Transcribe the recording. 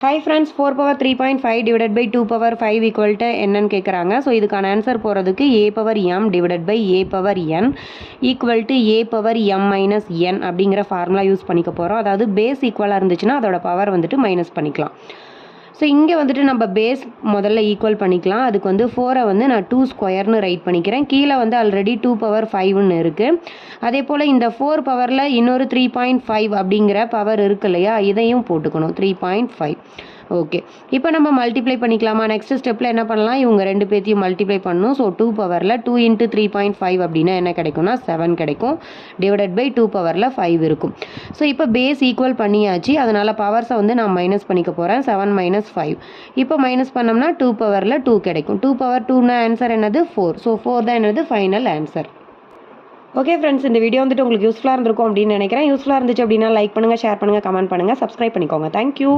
Hi friends, 4 power 3.5 divided by 2 power 5 equal to என்னன்னு கேட்குறாங்க. So இதுக்கான ஆன்சர் போகிறதுக்கு a power m divided by a power n equal to a power m minus n அப்படிங்கிற formula use பண்ணிக்க போகிறோம். அதாவது base ஈக்குவலாக இருந்துச்சுன்னா அதோட பவர் வந்துட்டு மைனஸ் பண்ணிக்கலாம். ஸோ இங்கே வந்துட்டு நம்ம பேஸ் முதல்ல ஈக்குவல் பண்ணிக்கலாம். அதுக்கு வந்து 4 வந்து நான் 2 ஸ்கொயர்னு ரைட் பண்ணிக்கிறேன். கீழே வந்து ஆல்ரெடி 2 power 5ன்னு இருக்குது. அதே போல் இந்த 4 பவரில் இன்னொரு 3.5 அப்படிங்கிற பவர் இருக்கு இல்லையா, இதையும் போட்டுக்கணும் 3.5. ஓகே, இப்போ நம்ம மல்டிப்ளை பண்ணிக்கலாமா? நெக்ஸ்ட் ஸ்டெப்பில் என்ன பண்ணலாம், இவங்க ரெண்டு பேர்த்தையும் மல்டிப்ளை பண்ணணும். ஸோ 2 பவரில் 2 into 3.5 அப்படின்னா என்ன கிடைக்கும்னா 7 கிடைக்கும். டிவைடட் பை 2 பவரில் 5 இருக்கும். ஸோ இப்போ பேஸ் ஈக்குவல் பண்ணியாச்சு. அதனால் பவர்ஸை வந்து நான் மைனஸ் பண்ணிக்க போகிறேன். 7 minus 5. இப்போ மைனஸ் பண்ணோம்னா 2 பவரில் 2 கிடைக்கும். 2 power 2னா ஆன்சர் என்னது 4. ஸோ 4 தான் என்னது ஃபைனல் ஆன்சர். ஓகே ஃப்ரெண்ட்ஸ், இந்த வீடியோ வந்துட்டு உங்களுக்கு யூஸ்ஃபுல்லாக இருந்திருக்கும் அப்படின்னு நினைக்கிறேன். யூஸ்ஃபுல்லாக இருந்துச்சு அப்படின்னா லைக் பண்ணுங்கள், ஷேர் பண்ணுங்கள், கமெண்ட் பண்ணுங்கள், சப்ஸ்கிரைப் பண்ணிக்கோங்க. தேங்க்யூ.